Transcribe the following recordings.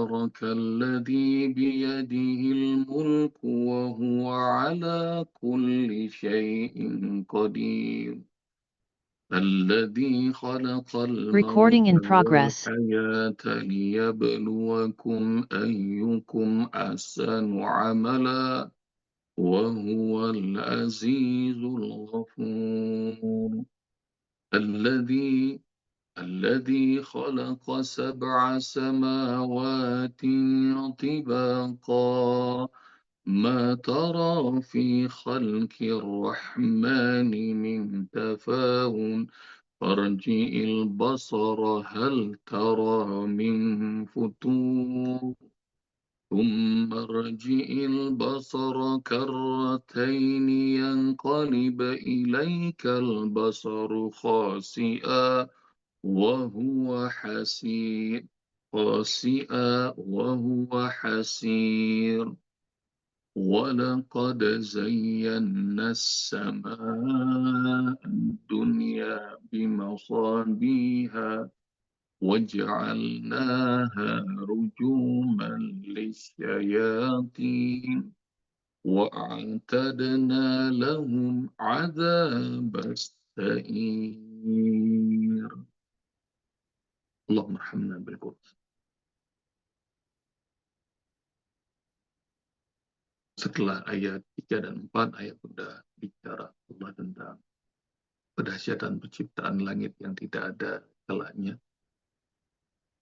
تبارك الذي بيده الملك وهو على كل شيء قدير الذي خلق Recording الموت in progress. والحياة ليبلوكم أيكم أحسن عملا وهو العزيز الغفور الذي خلق 7 سماوات طباقا ما ترى في خلق الرحمن من تفاوت فارجع البصر هل ترى من فتور ثم ارجع البصر كرتين ينقلب إليك البصر خاسئا وهو حسير ولقد زينا السماء الدنيا بمصابيح وجعلناها رجوما للشياطين وأعتدنا لهم عذاب السعير اللهم ارحمنا بالقرآن. Setelah ayat 3 dan 4, ayat sudah bicara Allah tentang kedahsyatan penciptaan langit yang tidak ada celahnya,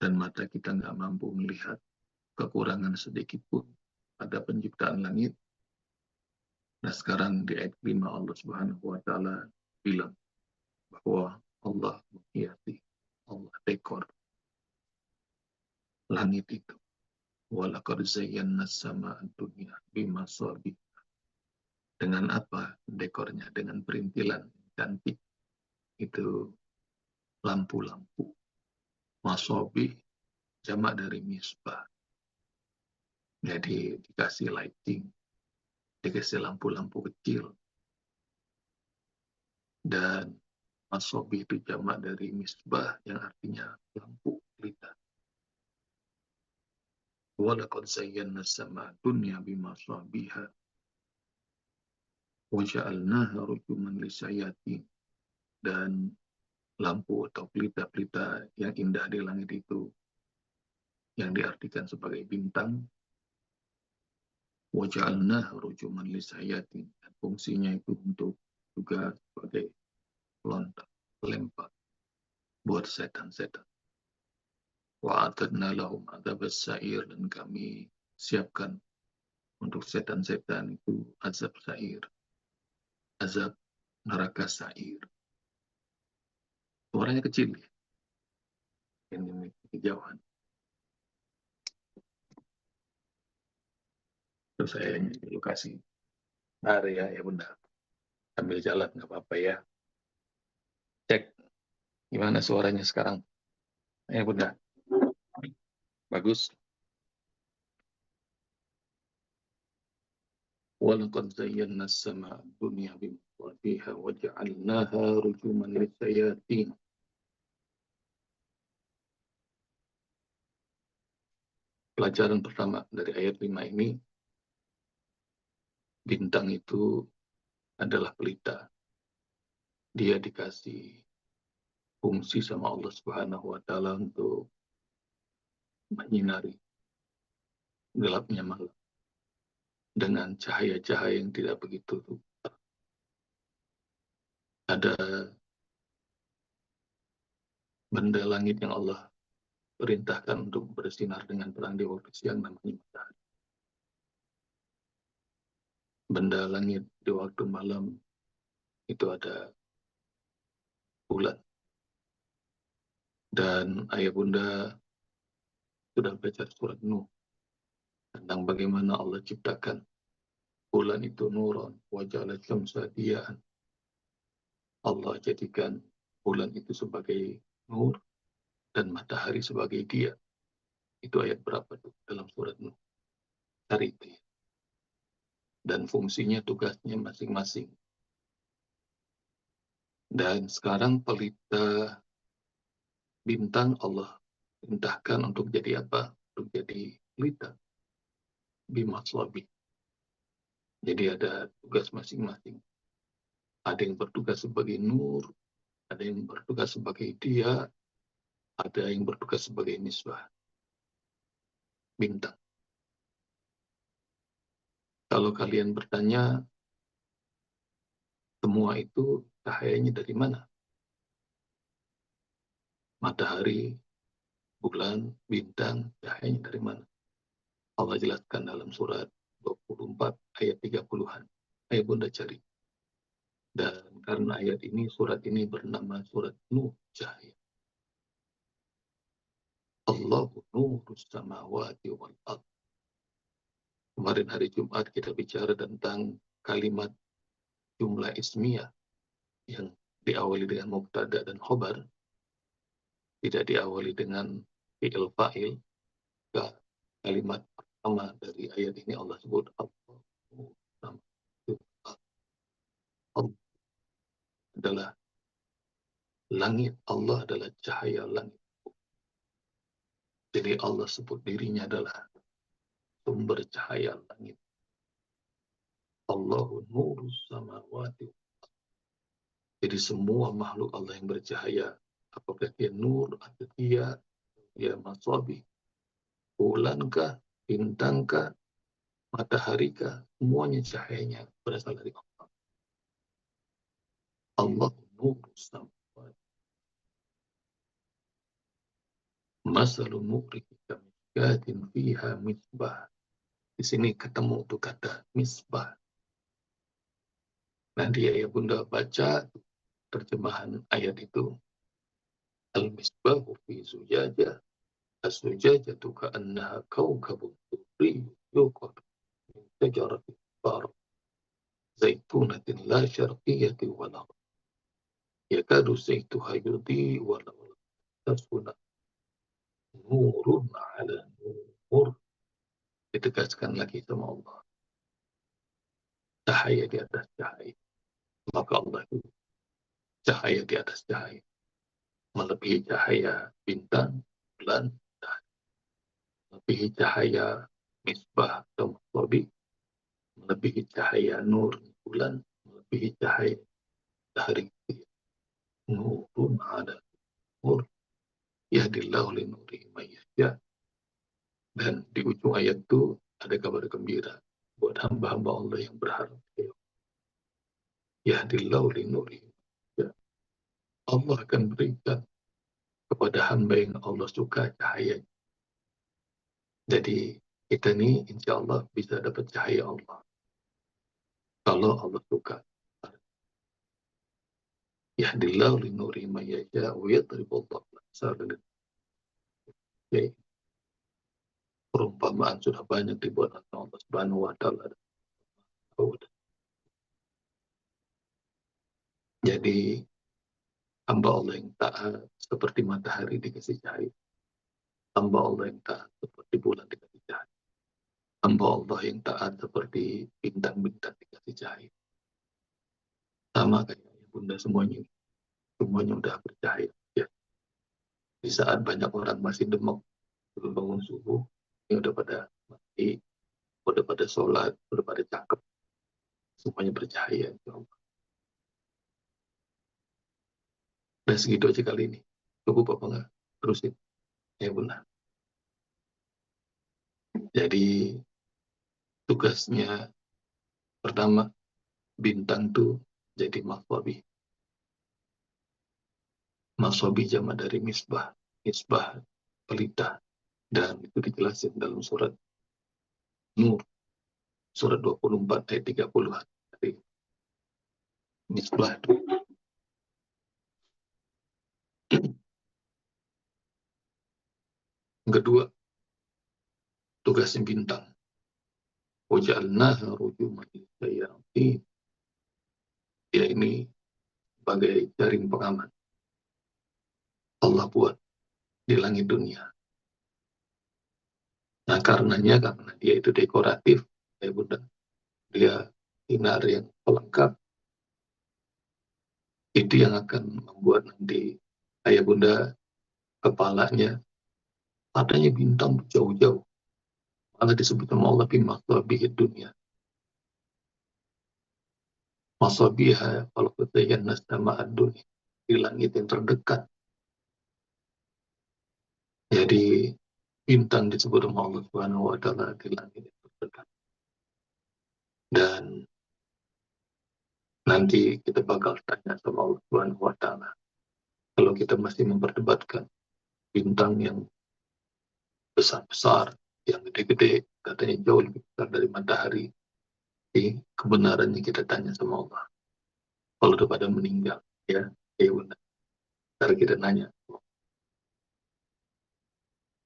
dan mata kita nggak mampu melihat kekurangan sedikit pun pada penciptaan langit. Nah sekarang di ayat 5 Allah Subhanahu wa Ta'ala bilang bahwa Allah menghiasi, Allah dekor langit itu. Walaqad zayyana as-samaa'a dunya bimasabih. Dengan apa dekornya? Dengan perintilan cantik. Itu lampu-lampu. Masabih jamak dari misbah. Jadi dikasih lighting, dikasih lampu-lampu kecil. Dan masabih itu jamak dari misbah yang artinya lampu pelita. Walaqad zayyana as-samaa'a dunya bimasabiha wa ja'alnaha rujuman lisyayatin. Dan lampu atau pelita-pelita yang indah di langit itu yang diartikan sebagai bintang, wa ja'alnaha rujuman lisyayatin, dan fungsinya itu untuk juga sebagai pelontar, pelempar buat setan-setan. Wa atadna lahum adzabas sa'ir, dan kami siapkan untuk setan-setan itu azab sa'ir, azab neraka sa'ir. Suaranya kecil ya, ini kejauhan. Terus saya lokasi area ya bunda, sambil jalan nggak apa-apa ya. Cek gimana suaranya sekarang ya bunda, bagus. وَلَقَدْ زَيَّنَّا السَّمَاءَ الدُّنْيَا بِمَصَابِيحَ وَجَعَلْنَاهَا رُجُومًا لِلشَّيَاطِينِ. Pelajaran pertama dari ayat 5 ini, bintang itu adalah pelita. Dia dikasih fungsi sama Allah Subhanahu wa Ta'ala untuk menyinari gelapnya malam dengan cahaya-cahaya yang tidak begitu. Ada benda langit yang Allah perintahkan untuk bersinar dengan terang di waktu siang, namanya matahari. Benda langit di waktu malam itu ada bulan. Dan ayah bunda sudah baca surat Nuh tentang bagaimana Allah ciptakan bulan itu nuron wa ja'ala syamsa diya'an. Allah jadikan bulan itu sebagai nur dan matahari sebagai dia. Itu ayat berapa tuh dalam surat Nuh? Cari itu ya. Dan fungsinya, tugasnya masing-masing. Dan sekarang pelita bintang Allah perintahkan untuk jadi apa? untuk jadi pelita bimaswabi. Jadi ada tugas masing-masing. Ada yang bertugas sebagai nur, ada yang bertugas sebagai dia, ada yang bertugas sebagai misbah, bintang. Kalau kalian bertanya, semua itu cahayanya dari mana? Matahari, bulan, bintang, cahayanya dari mana? Allah jelaskan dalam surat 24 ayat 30-an. Ayo Bunda cari. Dan karena ayat ini, surat ini bernama surat Nur, cahaya. Allahu nurus samawati wal ard. Kemarin hari Jumat kita bicara tentang kalimat jumlah ismiyah yang diawali dengan mubtada dan khobar, tidak diawali dengan fi'il fa'il. Kalimat pertama dari ayat ini Allah sebut Allah adalah langit. Allah adalah cahaya langit. Jadi Allah sebut dirinya adalah sumber cahaya langit. Allahu nurus samawati. Jadi semua makhluk Allah yang bercahaya, apakah dia nur atau dia maswabi, bulankah, bintangkah, mataharikah, semuanya cahayanya berasal dari Allah. Allahu nurus samawati. Masalu nurihi kamishkatin fiha misbah. Di sini ketemu tuh kata misbah. Nanti ya Bunda baca terjemahan ayat itu. Al-misbahu fi zujajah. As-zujajatu ka'annaha kawkabun durri yuqad min syajaratin bar zaitunatin la syarqiyati wala yakadu saytuha yudhi wala tasuna nurun ala nur. Ditegaskan lagi sama Allah. Cahaya di atas cahaya. Maka Allah itu cahaya di atas cahaya. Melebihi cahaya bintang, bulan, melebihi cahaya misbah atau maswabi, melebihi cahaya nur bulan, melebihi cahaya matahari. Nurun ada nur, yahdillahu li nuri mayyasya. Dan di ujung ayat itu ada kabar gembira buat hamba-hamba Allah yang berharap. Yahdillahu li nuri mayyasya. Allah akan berikan kepada hamba yang Allah suka cahaya. Jadi kita ini insya Allah bisa dapat cahaya Allah kalau Allah suka. Yahdillahu li nuri mayyasya wa yadribullahu al-amsala. Perumpamaan sudah banyak dibuat oleh Allah Subhanahu wa taala. Jadi hamba Allah yang taat seperti matahari dikasih cahaya. Hamba Allah yang taat seperti bulan dikasih cahaya. Hamba Allah yang taat seperti bintang-bintang dikasih cahaya. Sama kayak Bunda semuanya udah bercahaya. Ya. Di saat banyak orang masih demam belum bangun subuh, ini udah pada mati, udah pada sholat, udah pada cakep, semuanya bercahaya. Udah segitu aja kali ini. Cukup apa enggak? Terusin. Ya Bunda. Jadi tugasnya pertama, bintang tuh jadi maswabi. Maswabi jamak dari misbah. Misbah, pelita. Dan itu dijelasin dalam surat Nur. Surat 24 ayat 30. Jadi misbah itu. Yang kedua, tugasnya bintang. Waja'alnaha rujuman lisyayatin. Dia ini sebagai jaring pengaman. Allah buat di langit dunia. Nah karena dia itu dekoratif, ya Bunda, dia sinar yang pelengkap, itu yang akan membuat nanti ayah Bunda kepalanya adanya bintang jauh-jauh. Malah disebut sama Allah bimasabihid dunia. Masabiha kalau ketayanna sama dunia. Di langit yang terdekat. Jadi bintang disebut sama Allah Subhanahu wa taala di langit yang terdekat. Dan nanti kita bakal tanya sama Allah Subhanahu wa taala. Kalau kita masih memperdebatkan bintang yang besar-besar, yang gede-gede, katanya jauh lebih besar dari matahari, kebenarannya kita tanya sama Allah. Kalau udah pada meninggal, ya benar. Ntar kita nanya.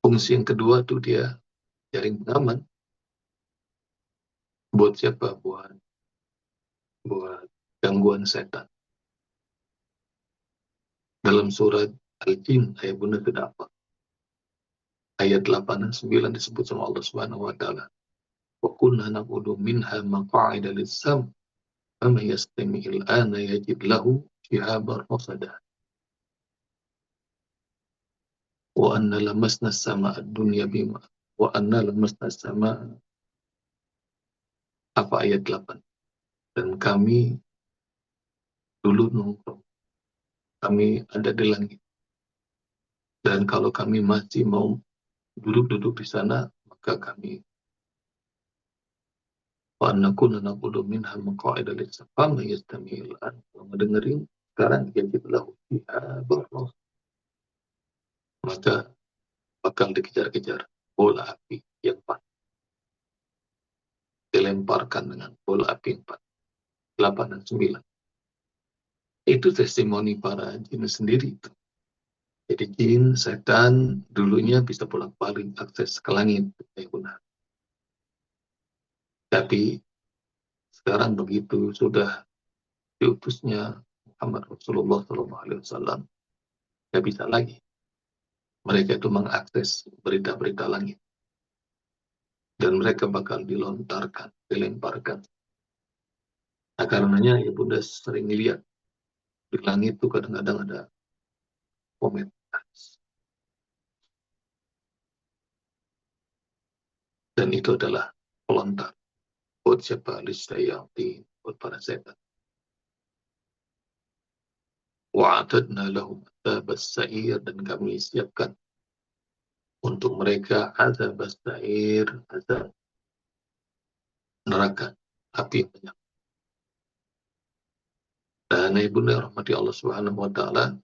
Fungsi yang kedua tuh dia jaring pengaman. Buat siapa? Buat gangguan setan. Dalam surat Al-Jin, ayat benar ke-8. Ayat 8 dan 9 disebut sama Allah Subhanahu wa taala. Wa kunna naqulu minha maq'ida lis-sam faman yastami'il ana yajid lahu shihaban rasada. Wa anna lamasna as-sama'a ad-dunya bima wa anna lamasna as-sama'a, apa ayat 8. Dan kami dulu nongkrong, kami ada di langit. Dan kalau kami masih mau duduk-duduk di sana, maka kami wa annakuna naqulu minha maq'ida lis-sam faman yastami'il an. Kalau ngedengerin sekarang yajid lahu shihaban rasada. Maka bakal dikejar-kejar bola api yang empat, dilemparkan dengan bola api 4, 8 dan 9. Itu testimoni para jin sendiri itu. Jadi jin, setan dulunya bisa bolak-balik akses ke langit. Tapi sekarang begitu sudah diutusnya Muhammad Rasulullah SAW, nggak bisa lagi. Mereka itu mengakses berita-berita langit. Dan mereka bakal dilontarkan, dilemparkan. Nah karenanya ya Bunda sering lihat di langit itu kadang-kadang ada komet. Dan itu adalah pelontar buat siapa lisyayatin, buat para setan. Wa'atadna lahum adzabas sa'ir, dan kami siapkan untuk mereka adzabas sa'ir, azab neraka api yang banyak. Dan ibunda rahmati Allah Subhanahu wa taala,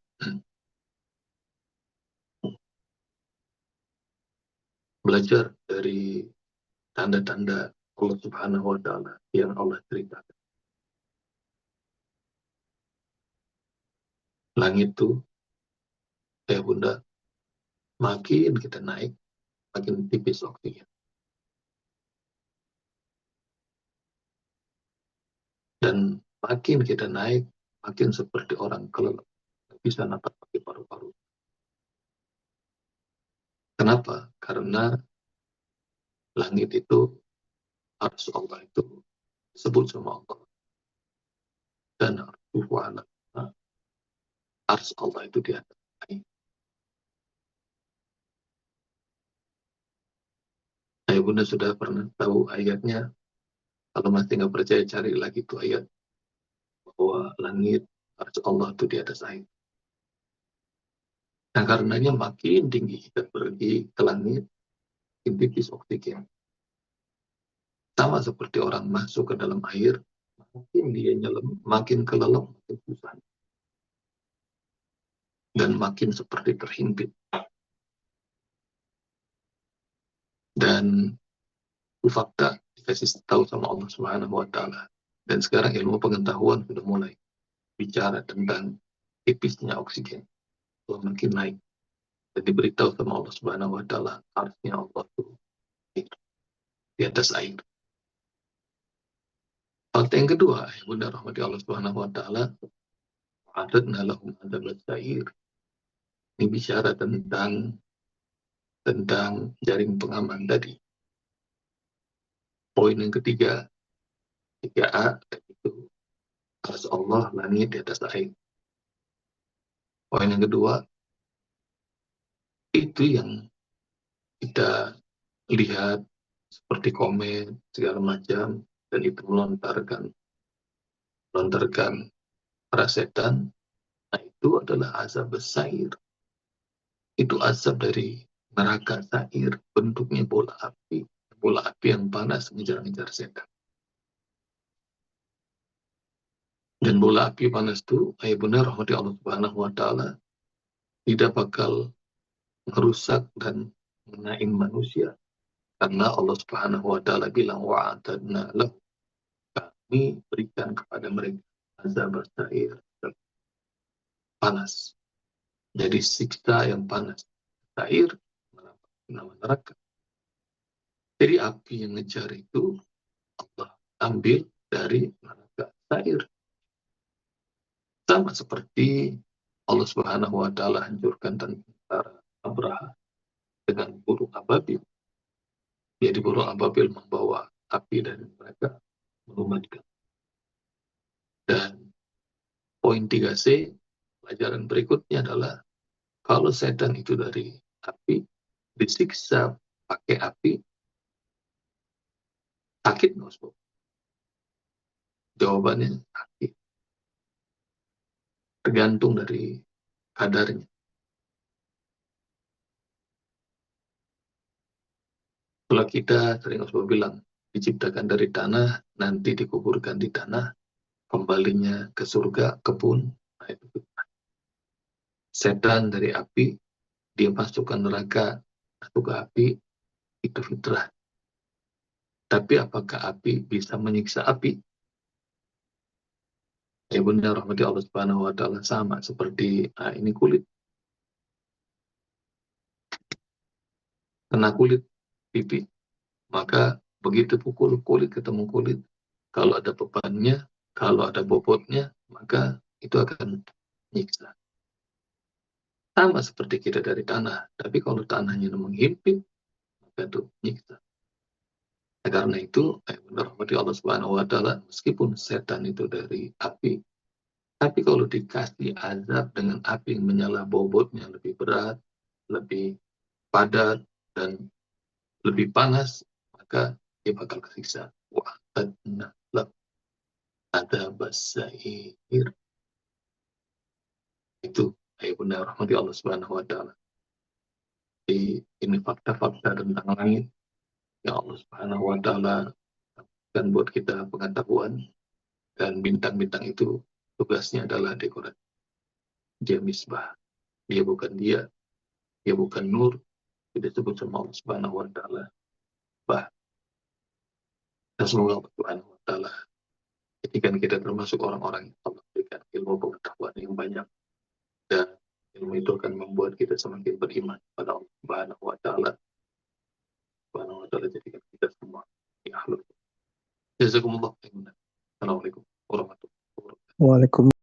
belajar dari tanda-tanda Allah Subhanahu wa taala yang Allah ceritakan. Langit itu, ya Bunda, makin kita naik, makin tipis oksigen. Dan makin kita naik, makin seperti orang kelelep, bisa napas pakai paru-paru. Kenapa? Karena langit itu, arsy Allah itu disebut sama Allah. Dan arsy Allah itu di atas langit. Nah, Bunda sudah pernah tahu ayatnya. Kalau masih nggak percaya, cari lagi tuh ayat bahwa langit arsy Allah itu di atas air. Nah, karenanya makin tinggi kita pergi ke langit, makin tipis oksigen. Sama seperti orang masuk ke dalam air, makin dia nyelam, makin kelelep, makin susah. Dan makin seperti terhimpit. Dan itu fakta dikasih tahu sama Allah Subhanahu wa taala. Dan sekarang ilmu pengetahuan sudah mulai bicara tentang tipisnya oksigen. Kalau makin naik. Dan diberitahu sama Allah Subhanahu wa taala, arsy Allah itu di atas air. Fakta yang kedua, Bunda rahmati Allah Subhanahu wa taala, adadna lahum adzabas sa'ir. Ini bicara tentang jaring pengaman tadi. Poin yang ketiga, 3A, itu arsy Allah, langit di atas air. Poin yang kedua, itu yang kita lihat seperti komet segala macam, dan itu melontarkan para setan. Nah, itu adalah azab sair. Itu azab dari neraka sair, bentuknya bola api. Bola api yang panas mengejar-ngejar setan. Dan bola api panas itu, ayah benar rahmati Allah Subhanahu wa Ta'ala, tidak bakal merusak dan mengenai manusia. Karena Allah Subhanahu wa Ta'ala bilang, wa'atadna lahu, kami berikan kepada mereka azab sair panas. Jadi siksa yang panas. Sair, nama neraka. Jadi api yang ngejar itu Allah ambil dari neraka sair. Sama seperti Allah Subhanahu wa Ta'ala hancurkan tentara Abraha dengan burung ababil. Jadi burung ababil membawa api dari mereka melumatkan. Dan poin 3C, pelajaran berikutnya adalah kalau setan itu dari api, disiksa pakai api, sakit nggak, Ustaz? Jawabannya sakit. Tergantung dari kadarnya. Kalau kita sering Ustaz bilang, diciptakan dari tanah, nanti dikuburkan di tanah, kembalinya ke surga, kebun. Nah, itu setan dari api, dia masuk ke neraka, masuk ke api, itu fitrah. Tapi apakah api bisa menyiksa api? Ya benar, rahmati Allah Subhanahu wa Ta'ala, sama seperti ini kulit. Kena kulit pipi, maka begitu pukul kulit ketemu kulit, kalau ada bebannya, kalau ada bobotnya, maka itu akan menyiksa. Sama seperti kita dari tanah, tapi kalau tanahnya menghimpit, maka itu menyiksa. Nah, karena itu, benar rahmati Allah Subhanahu wa Ta'ala, meskipun setan itu dari api, tapi kalau dikasih azab dengan api yang menyala, bobotnya lebih berat, lebih padat, dan lebih panas, maka dia bakal kesiksa. Wa'adna lahu adzabas sa'ir. Itu benar rahmati Allah Subhanahu wa Ta'ala. Ini fakta-fakta tentang langit yang Allah Subhanahu wa Ta'ala dan buat kita pengetahuan, dan bintang-bintang itu tugasnya adalah dekorasi. Dia misbah. Dia bukan dia bukan nur, tidak disebut sama Allah Subhanahu wa Ta'ala. Bah. Dan semoga Allah Subhanahu wa Ta'ala jadikan kita termasuk orang-orang yang Allah berikan ilmu pengetahuan yang banyak, dan ilmu itu akan membuat kita semakin beriman pada Allah Subhanahu wa Ta'ala. Subhanahu wa Ta'ala jadikan kita semua ya ahlul. Jazakumullah khairan. Assalamualaikum warahmatullahi wabarakatuh. Waalaikumsalam.